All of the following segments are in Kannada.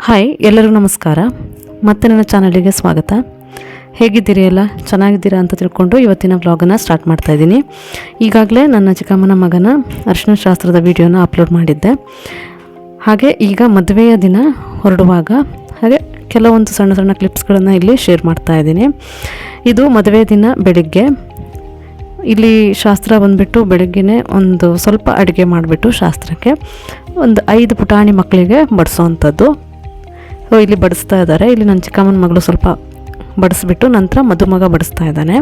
ಹಾಯ್, ಎಲ್ಲರಿಗೂ ನಮಸ್ಕಾರ. ಮತ್ತೆ ನನ್ನ ಚಾನಲಿಗೆ ಸ್ವಾಗತ. ಹೇಗಿದ್ದೀರಿ? ಎಲ್ಲ ಚೆನ್ನಾಗಿದ್ದೀರಾ ಅಂತ ತಿಳ್ಕೊಂಡು ಇವತ್ತಿನ ವ್ಲಾಗನ್ನು ಸ್ಟಾರ್ಟ್ ಮಾಡ್ತಾಯಿದ್ದೀನಿ. ಈಗಾಗಲೇ ನನ್ನ ಚಿಕ್ಕಮ್ಮನ ಮಗನ ಅರಿಶಿನ ಶಾಸ್ತ್ರದ ವಿಡಿಯೋನ ಅಪ್ಲೋಡ್ ಮಾಡಿದ್ದೆ. ಹಾಗೆ ಈಗ ಮದುವೆಯ ದಿನ ಹೊರಡುವಾಗ ಹಾಗೆ ಕೆಲವೊಂದು ಸಣ್ಣ ಸಣ್ಣ ಕ್ಲಿಪ್ಸ್ಗಳನ್ನು ಇಲ್ಲಿ ಶೇರ್ ಮಾಡ್ತಾಯಿದ್ದೀನಿ. ಇದು ಮದುವೆ ದಿನ ಬೆಳಿಗ್ಗೆ. ಇಲ್ಲಿ ಶಾಸ್ತ್ರ ಬಂದುಬಿಟ್ಟು ಬೆಳಗ್ಗೆನೇ ಒಂದು ಸ್ವಲ್ಪ ಅಡುಗೆ ಮಾಡಿಬಿಟ್ಟು ಶಾಸ್ತ್ರಕ್ಕೆ ಒಂದು 5 ಪುಟಾಣಿ ಮಕ್ಕಳಿಗೆ ಬಡಿಸೋವಂಥದ್ದು. ಸೊ ಇಲ್ಲಿ ಬಡಿಸ್ತಾ ಇದ್ದಾರೆ. ಇಲ್ಲಿ ನನ್ನ ಚಿಕ್ಕಮ್ಮನ ಮಗಳು ಸ್ವಲ್ಪ ಬಡಿಸ್ಬಿಟ್ಟು ನಂತರ ಮದುಮಗ ಬಡಿಸ್ತಾ ಇದ್ದಾನೆ.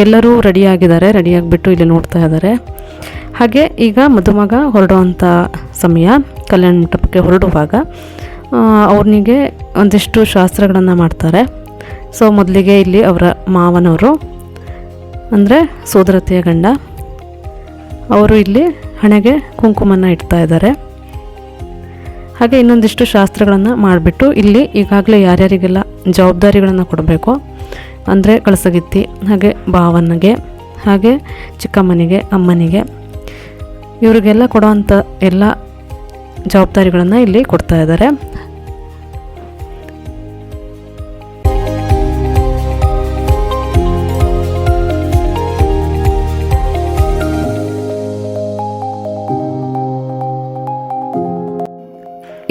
ಎಲ್ಲರೂ ರೆಡಿಯಾಗಿದ್ದಾರೆ. ರೆಡಿಯಾಗಿಬಿಟ್ಟು ಇಲ್ಲಿ ನೋಡ್ತಾ ಇದ್ದಾರೆ. ಹಾಗೆ ಈಗ ಮದುಮಗ ಹೊರಡುವಂಥ ಸಮಯ. ಕಲ್ಯಾಣ ಮಂಟಪಕ್ಕೆ ಹೊರಡುವಾಗ ಅವ್ರನಿಗೆ ಒಂದಿಷ್ಟು ಶಾಸ್ತ್ರಗಳನ್ನು ಮಾಡ್ತಾರೆ. ಸೊ ಮೊದಲಿಗೆ ಇಲ್ಲಿ ಅವರ ಮಾವನವರು ಅಂದರೆ ಸೋದರತೆಯ ಗಂಡ ಅವರು ಇಲ್ಲಿ ಹಣೆಗೆ ಕುಂಕುಮನ ಇಡ್ತಾ ಇದ್ದಾರೆ. ಹಾಗೆ ಇನ್ನೊಂದಿಷ್ಟು ಶಾಸ್ತ್ರಗಳನ್ನು ಮಾಡಿಬಿಟ್ಟು ಇಲ್ಲಿ ಈಗಾಗಲೇ ಯಾರ್ಯಾರಿಗೆಲ್ಲ ಜವಾಬ್ದಾರಿಗಳನ್ನು ಕೊಡಬೇಕು ಅಂದರೆ ಕಳಸಗಿತ್ತಿ, ಹಾಗೆ ಭಾವನಿಗೆ, ಹಾಗೆ ಚಿಕ್ಕಮ್ಮನಿಗೆ, ಅಮ್ಮನಿಗೆ, ಇವರಿಗೆಲ್ಲ ಕೊಡುವಂಥ ಎಲ್ಲ ಜವಾಬ್ದಾರಿಗಳನ್ನು ಇಲ್ಲಿ ಕೊಡ್ತಾ ಇದ್ದಾರೆ.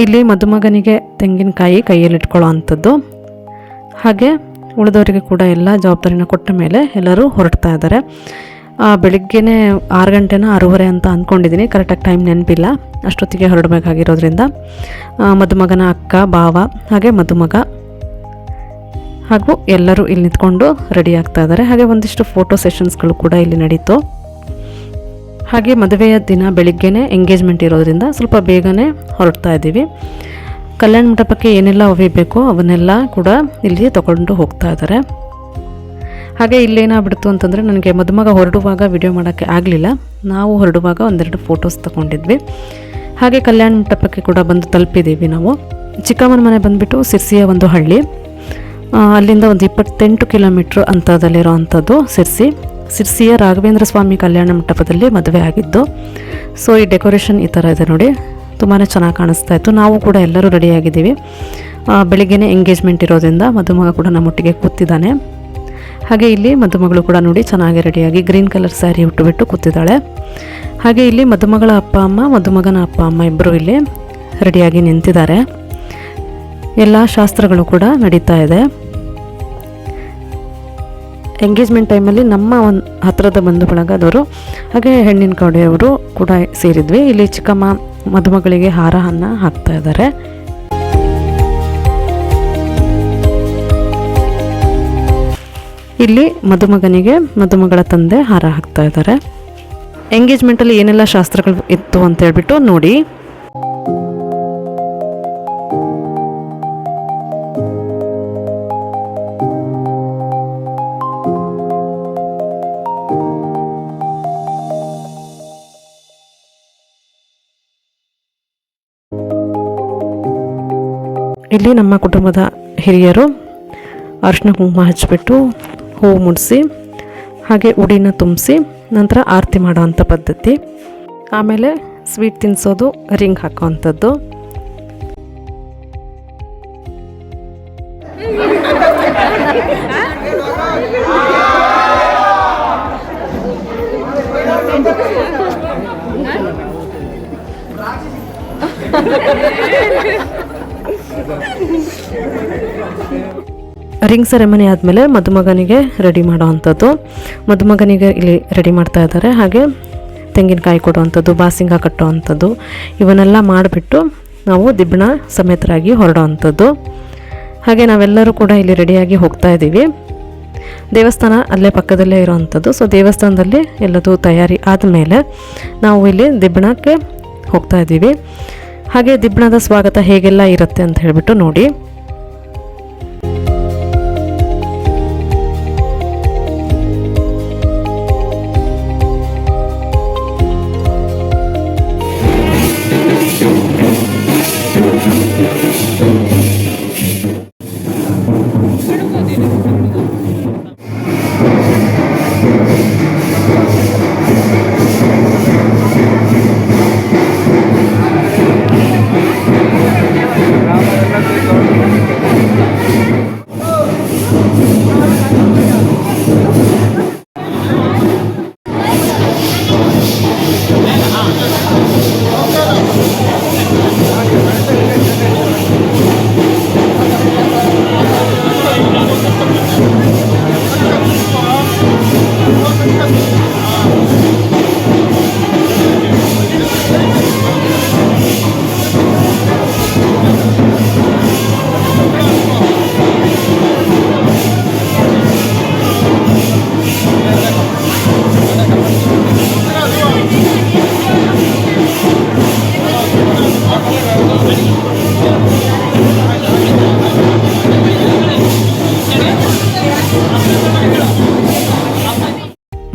ಇಲ್ಲಿ ಮದುಮಗನಿಗೆ ತೆಂಗಿನಕಾಯಿ ಕೈಯಲ್ಲಿ ಇಟ್ಕೊಳ್ಳೋ ಅಂಥದ್ದು. ಹಾಗೆ ಉಳಿದವರಿಗೆ ಕೂಡ ಎಲ್ಲ ಜವಾಬ್ದಾರಿನ ಕೊಟ್ಟ ಮೇಲೆ ಎಲ್ಲರೂ ಹೊರಡ್ತಾ ಇದ್ದಾರೆ. ಬೆಳಿಗ್ಗೆನೇ 6 ಗಂಟೆನ 6:30 ಅಂತ ಅಂದ್ಕೊಂಡಿದ್ದೀನಿ. ಕರೆಕ್ಟಾಗಿ ಟೈಮ್ ನೆನಪಿಲ್ಲ. ಅಷ್ಟೊತ್ತಿಗೆ ಹೊರಡಬೇಕಾಗಿರೋದ್ರಿಂದ ಮದುಮಗನ ಅಕ್ಕ, ಭಾವ, ಹಾಗೆ ಮದುಮಗ ಹಾಗೂ ಎಲ್ಲರೂ ಇಲ್ಲಿ ನಿಂತ್ಕೊಂಡು ರೆಡಿ ಆಗ್ತಾ ಇದ್ದಾರೆ. ಹಾಗೆ ಒಂದಿಷ್ಟು ಫೋಟೋ ಸೆಷನ್ಸ್ಗಳು ಕೂಡ ಇಲ್ಲಿ ನಡೀತು. ಹಾಗೆ ಮದುವೆಯ ದಿನ ಬೆಳಿಗ್ಗೆನೇ ಎಂಗೇಜ್ಮೆಂಟ್ ಇರೋದ್ರಿಂದ ಸ್ವಲ್ಪ ಬೇಗನೆ ಹೊರಡ್ತಾ ಇದ್ದೀವಿ. ಕಲ್ಯಾಣ ಮಂಟಪಕ್ಕೆ ಏನೆಲ್ಲ ಒಯ್ಯಬೇಕೋ ಅವನ್ನೆಲ್ಲ ಕೂಡ ಇಲ್ಲಿ ತಗೊಂಡು ಹೋಗ್ತಾ ಇದ್ದಾರೆ. ಹಾಗೆ ಇಲ್ಲೇನಾಗ್ಬಿಡ್ತು ಅಂತಂದರೆ ನನಗೆ ಮದುಮಗ ಹೊರಡುವಾಗ ವಿಡಿಯೋ ಮಾಡೋಕ್ಕೆ ಆಗಲಿಲ್ಲ. ನಾವು ಹೊರಡುವಾಗ ಒಂದೆರಡು ಫೋಟೋಸ್ ತಗೊಂಡಿದ್ವಿ. ಹಾಗೆ ಕಲ್ಯಾಣ ಮಂಟಪಕ್ಕೆ ಕೂಡ ಬಂದು ತಲುಪಿದ್ದೀವಿ ನಾವು. ಚಿಕ್ಕಮ್ಮನ ಮನೆ ಬಂದುಬಿಟ್ಟು ಸಿರ್ಸಿಯ ಒಂದು ಹಳ್ಳಿ. ಅಲ್ಲಿಂದ ಒಂದು 28 ಕಿಲೋಮೀಟ್ರ್ ಅಂತರದಲ್ಲಿರೋ ಅಂಥದ್ದು ಸಿರ್ಸಿಯ ರಾಘವೇಂದ್ರ ಸ್ವಾಮಿ ಕಲ್ಯಾಣ ಮಂಟಪದಲ್ಲಿ ಮದುವೆ ಆಗಿದ್ದು. ಸೊ ಈ ಡೆಕೋರೇಷನ್ ಈ ಥರ ಇದೆ ನೋಡಿ, ತುಂಬಾ ಚೆನ್ನಾಗಿ ಕಾಣಿಸ್ತಾ ಇತ್ತು. ನಾವು ಕೂಡ ಎಲ್ಲರೂ ರೆಡಿಯಾಗಿದ್ದೀವಿ. ಬೆಳಿಗ್ಗೆನೇ ಎಂಗೇಜ್ಮೆಂಟ್ ಇರೋದ್ರಿಂದ ಮದುಮಗ ಕೂಡ ನಮ್ಮೊಟ್ಟಿಗೆ ಕೂತಿದ್ದಾನೆ. ಹಾಗೆ ಇಲ್ಲಿ ಮದುಮಗಳು ಕೂಡ ನೋಡಿ ಚೆನ್ನಾಗಿ ರೆಡಿಯಾಗಿ ಗ್ರೀನ್ ಕಲರ್ ಸ್ಯಾರಿ ಉಟ್ಟುಬಿಟ್ಟು ಕೂತಿದ್ದಾಳೆ. ಹಾಗೆ ಇಲ್ಲಿ ಮದುಮಗಳ ಅಪ್ಪ ಅಮ್ಮ, ಮದುಮಗನ ಅಪ್ಪ ಅಮ್ಮ ಇಬ್ಬರು ಇಲ್ಲಿ ರೆಡಿಯಾಗಿ ನಿಂತಿದ್ದಾರೆ. ಎಲ್ಲ ಶಾಸ್ತ್ರಗಳು ಕೂಡ ನಡೀತಾ ಇದೆ. ಎಂಗೇಜ್ಮೆಂಟ್ ಟೈಮಲ್ಲಿ ನಮ್ಮ ಒಂದು ಹತ್ತಿರದ ಬಂಧು ಬಳಗದವರು ಹಾಗೆ ಹೆಣ್ಣಿನ ಕಡೆಯವರು ಕೂಡ ಸೇರಿದ್ವಿ. ಇಲ್ಲಿ ಚಿಕ್ಕಮ್ಮ ಮದುಮಗಳಿಗೆ ಹಾರವನ್ನು ಹಾಕ್ತಾ ಇದ್ದಾರೆ. ಇಲ್ಲಿ ಮದುಮಗನಿಗೆ ಮದುಮಗಳ ತಂದೆ ಹಾರ ಹಾಕ್ತಾ ಇದ್ದಾರೆ. ಎಂಗೇಜ್ಮೆಂಟಲ್ಲಿ ಏನೆಲ್ಲ ಶಾಸ್ತ್ರಗಳು ಇತ್ತು ಅಂತ ಹೇಳ್ಬಿಟ್ಟು ನೋಡಿ. ಇಲ್ಲಿ ನಮ್ಮ ಕುಟುಂಬದ ಹಿರಿಯರು ಅರಿಶಿನ ಕುಂಕುಮ ಹಚ್ಚಿಬಿಟ್ಟು ಹೂವು ಮುಡಿಸಿ ಹಾಗೆ ಉಡಿನ ತುಂಬಿಸಿ ನಂತರ ಆರತಿ ಮಾಡೋವಂಥ ಪದ್ಧತಿ. ಆಮೇಲೆ ಸ್ವೀಟ್ ತಿನ್ನಿಸೋದು, ರಿಂಗ್ ಹಾಕೋವಂಥದ್ದು. ರಿಂಗ್ ಸೆರೆಮನಿ ಆದಮೇಲೆ ಮದುಮಗನಿಗೆ ರೆಡಿ ಮಾಡೋ ಅಂಥದ್ದು. ಮದುಮಗನಿಗೆ ಇಲ್ಲಿ ರೆಡಿ ಮಾಡ್ತಾ ಇದ್ದಾರೆ. ಹಾಗೆ ತೆಂಗಿನಕಾಯಿ ಕೊಡುವಂಥದ್ದು, ಬಾಸಿಂಗ ಕಟ್ಟೋ ಅಂಥದ್ದು, ಇವನ್ನೆಲ್ಲ ಮಾಡಿಬಿಟ್ಟು ನಾವು ದಿಬ್ಬಣ ಸಮೇತರಾಗಿ ಹೊರಡೋ ಅಂಥದ್ದು. ಹಾಗೆ ನಾವೆಲ್ಲರೂ ಕೂಡ ಇಲ್ಲಿ ರೆಡಿಯಾಗಿ ಹೋಗ್ತಾ ಇದ್ದೀವಿ. ದೇವಸ್ಥಾನ ಅಲ್ಲೇ ಪಕ್ಕದಲ್ಲೇ ಇರೋವಂಥದ್ದು. ಸೊ ದೇವಸ್ಥಾನದಲ್ಲಿ ಎಲ್ಲದೂ ತಯಾರಿ ಆದಮೇಲೆ ನಾವು ಇಲ್ಲಿ ದಿಬ್ಬಣಕ್ಕೆ ಹೋಗ್ತಾ ಇದ್ದೀವಿ. ಹಾಗೆ ದಿಬ್ಬಣದ ಸ್ವಾಗತ ಹೇಗೆಲ್ಲ ಇರುತ್ತೆ ಅಂತ ಹೇಳಿಬಿಟ್ಟು ನೋಡಿ.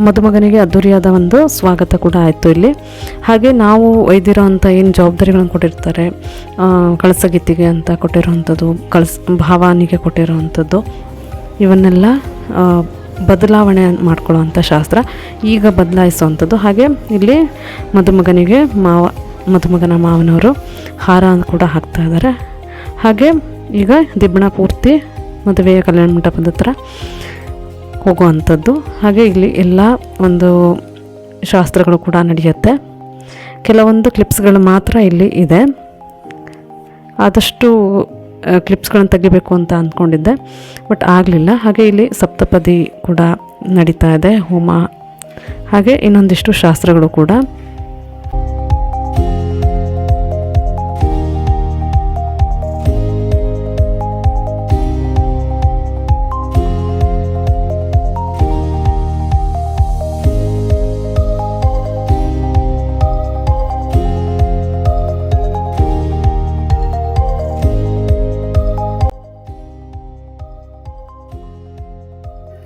ಮದುಮಗನಿಗೆ ಅದ್ದೂರಿಯಾದ ಒಂದು ಸ್ವಾಗತ ಕೂಡ ಆಯಿತು ಇಲ್ಲಿ. ಹಾಗೆ ನಾವು ಒಯ್ದಿರೋ ಅಂಥ ಏನು ಜವಾಬ್ದಾರಿಗಳನ್ನು ಕೊಟ್ಟಿರ್ತಾರೆ, ಕಳಸಗೀತಿಗೆ ಅಂತ ಕೊಟ್ಟಿರೋವಂಥದ್ದು, ಭಾವಾನಿಗೆ ಕೊಟ್ಟಿರೋವಂಥದ್ದು, ಇವನ್ನೆಲ್ಲ ಬದಲಾವಣೆ ಮಾಡ್ಕೊಳ್ಳೋವಂಥ ಶಾಸ್ತ್ರ ಈಗ ಬದಲಾಯಿಸುವಂಥದ್ದು. ಹಾಗೆ ಇಲ್ಲಿ ಮದುಮಗನ ಮಾವನವರು ಹಾರ ಕೂಡ ಹಾಕ್ತಾ ಇದ್ದಾರೆ. ಹಾಗೆ ಈಗ ದಿಬ್ಬಣ ಪೂರ್ತಿ ಮದುವೆಯ ಕಲ್ಯಾಣ ಮಂಟಪದ ಹತ್ರ ಹೋಗುವಂಥದ್ದು. ಹಾಗೆ ಇಲ್ಲಿ ಎಲ್ಲ ಒಂದು ಶಾಸ್ತ್ರಗಳು ಕೂಡ ನಡೆಯುತ್ತೆ. ಕೆಲವೊಂದು ಕ್ಲಿಪ್ಸ್ಗಳು ಮಾತ್ರ ಇಲ್ಲಿ ಇದೆ. ಆದಷ್ಟು ಕ್ಲಿಪ್ಸ್ಗಳನ್ನು ತೆಗಿಬೇಕು ಅಂತ ಅಂದ್ಕೊಂಡಿದ್ದೆ, ಬಟ್ ಆಗಲಿಲ್ಲ. ಹಾಗೆ ಇಲ್ಲಿ ಸಪ್ತಪದಿ ಕೂಡ ನಡೀತಾ ಇದೆ, ಹೋಮ, ಹಾಗೆ ಇನ್ನೊಂದಿಷ್ಟು ಶಾಸ್ತ್ರಗಳು ಕೂಡ.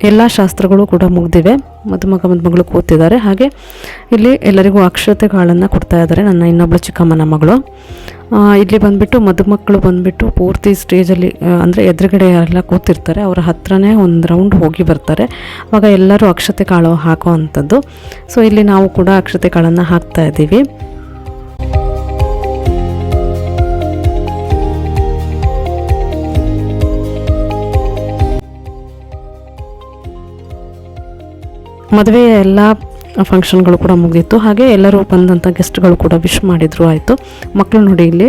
ಎಲ್ಲ ಶಾಸ್ತ್ರಗಳು ಕೂಡ ಮುಗಿದಿವೆ. ಮದುಮಗಳು ಕೂತಿದ್ದಾರೆ. ಹಾಗೆ ಇಲ್ಲಿ ಎಲ್ಲರಿಗೂ ಅಕ್ಷತೆ ಕಾಳನ್ನು ಕೊಡ್ತಾ ಇದ್ದಾರೆ. ನನ್ನ ಇನ್ನೊಬ್ಬಳು ಚಿಕ್ಕಮ್ಮನ ಮಗಳು ಇಲ್ಲಿ ಬಂದುಬಿಟ್ಟು ಮದುಮಕ್ಕಳು ಬಂದುಬಿಟ್ಟು ಪೂರ್ತಿ ಸ್ಟೇಜಲ್ಲಿ ಅಂದರೆ ಎದುರುಗಡೆ ಎಲ್ಲ ಕೂತಿರ್ತಾರೆ, ಅವರ ಹತ್ರನೇ ಒಂದು ರೌಂಡ್ ಹೋಗಿ ಬರ್ತಾರೆ. ಆವಾಗ ಎಲ್ಲರೂ ಅಕ್ಷತೆ ಕಾಳು ಹಾಕೋ ಅಂಥದ್ದು. ಸೊ ಇಲ್ಲಿ ನಾವು ಕೂಡ ಅಕ್ಷತೆ ಕಾಳನ್ನು ಹಾಕ್ತಾ ಇದ್ದೀವಿ. ಮದುವೆಯ ಎಲ್ಲ ಫಂಕ್ಷನ್ಗಳು ಕೂಡ ಮುಗಿದಿತ್ತು. ಹಾಗೆ ಎಲ್ಲರೂ ಬಂದಂಥ ಗೆಸ್ಟ್ಗಳು ಕೂಡ ವಿಶ್ ಮಾಡಿದ್ರು, ಆಯಿತು. ಮಕ್ಕಳು ನೋಡಿ ಇಲ್ಲಿ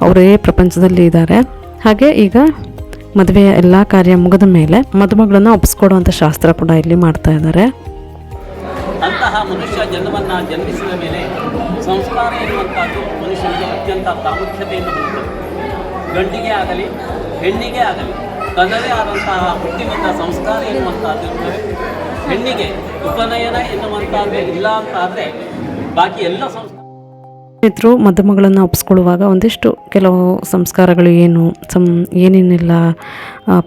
ಅವರೇ ಪ್ರಪಂಚದಲ್ಲಿ ಇದ್ದಾರೆ. ಹಾಗೆ ಈಗ ಮದುವೆಯ ಎಲ್ಲ ಕಾರ್ಯ ಮುಗಿದ ಮೇಲೆ ಮದುಮಗಳನ್ನು ಒಪ್ಪಿಸ್ಕೊಡುವಂಥ ಶಾಸ್ತ್ರ ಕೂಡ ಇಲ್ಲಿ ಮಾಡ್ತಾ ಇದ್ದಾರೆ. ಅಂತಹ ಮನುಷ್ಯ ಜನ್ಮವನ್ನು ಜನ್ಮಿಸಿದ ಮೇಲೆ ಸಂಸ್ಕಾರ ಎನ್ನುವಂಥದ್ದು ಮನುಷ್ಯನಿಗೆ ಅತ್ಯಂತ ಪ್ರಾಮುಖ್ಯತೆಯನ್ನು ಹೊಂದಿದೆ. ಗಂಡಿಗೆ ಆಗಲಿ ಹೆಣ್ಣಿಗೆ ಆಗಲಿ ತನ್ನದೇ ಆದಂತಹ ಹುಟ್ಟಿನಿಂದ ಸಂಸ್ಕಾರ ಎನ್ನುವಂಥದ್ದು ಇರ್ತವೆ. ಹೆಣ್ಣಿಗೆ ಉಪನಯನ ಎನ್ನುವಂಥದ್ದೇ ಇಲ್ಲ ಅಂತ ಆದರೆ ಬಾಕಿ ಎಲ್ಲ ಸಂಸ್ಕಾರ ಇದ್ರು. ಮದುಮಗಳನ್ನು ಒಪ್ಪಿಸ್ಕೊಳ್ಳುವಾಗ ಒಂದಿಷ್ಟು ಕೆಲವು ಸಂಸ್ಕಾರಗಳು ಏನೇನೆಲ್ಲ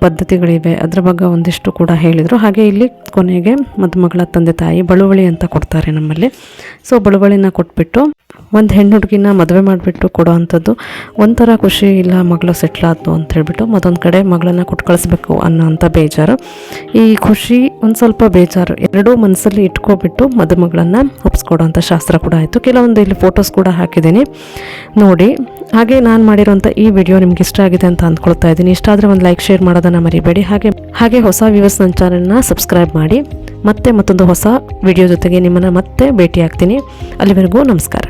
ಪದ್ಧತಿಗಳಿವೆ ಅದರ ಬಗ್ಗೆ ಒಂದಿಷ್ಟು ಕೂಡ ಹೇಳಿದರು. ಹಾಗೆ ಇಲ್ಲಿ ಕೊನೆಗೆ ಮದುಮಗಳ ತಂದೆ ತಾಯಿ ಬಳುವಳಿ ಅಂತ ಕೊಡ್ತಾರೆ ನಮ್ಮಲ್ಲಿ. ಸೊ ಬಳುವಳಿನ ಕೊಟ್ಬಿಟ್ಟು ಒಂದು ಹೆಣ್ಣು ಹುಡುಗಿನ ಮದುವೆ ಮಾಡಿಬಿಟ್ಟು ಕೊಡೋ ಅಂಥದ್ದು ಒಂಥರ ಖುಷಿ. ಇಲ್ಲ ಮಗಳು ಸೆಟ್ಲಾದ್ದು ಅಂತ ಹೇಳ್ಬಿಟ್ಟು ಮತ್ತೊಂದು ಕಡೆ ಮಗಳನ್ನು ಕೊಟ್ಟು ಕಳಿಸ್ಬೇಕು ಅನ್ನೋ ಅಂಥ ಬೇಜಾರು, ಈ ಖುಷಿ ಒಂದು ಸ್ವಲ್ಪ ಬೇಜಾರು ಎರಡೂ ಮನಸ್ಸಲ್ಲಿ ಇಟ್ಕೊಬಿಟ್ಟು ಮದುಮಗಳನ್ನು ಒಪ್ಪಿಸ್ಕೊಡೋ ಅಂಥ ಶಾಸ್ತ್ರ ಕೂಡ ಆಯಿತು. ಕೆಲವೊಂದು ಇಲ್ಲಿ ಫೋಟೋಸ್ ಕೂಡ ಹಾಕಿದ್ದೀನಿ ನೋಡಿ. ಹಾಗೆ ನಾನು ಮಾಡಿರೋಂಥ ಈ ವಿಡಿಯೋ ನಿಮ್ಗೆ ಇಷ್ಟ ಆಗಿದೆ ಅಂತ ಅಂದ್ಕೊಳ್ತಾ ಇದ್ದೀನಿ. ಇಷ್ಟ ಆದರೆ ಒಂದು ಲೈಕ್ ಶೇರ್ ಮಾಡೋದನ್ನು ಮರಿಬೇಡಿ. ಹಾಗೆ ಹೊಸ ವ್ಯೂವರ್ಸ್ ನನ್ನ ಚಾನಲ್ನ ಸಬ್ಸ್ಕ್ರೈಬ್ ಮಾಡಿ. ಮತ್ತೆ ಮತ್ತೊಂದು ಹೊಸ ವಿಡಿಯೋ ಜೊತೆಗೆ ನಿಮ್ಮನ್ನು ಮತ್ತೆ ಭೇಟಿ ಆಗ್ತೀನಿ. ಅಲ್ಲಿವರೆಗೂ ನಮಸ್ಕಾರ.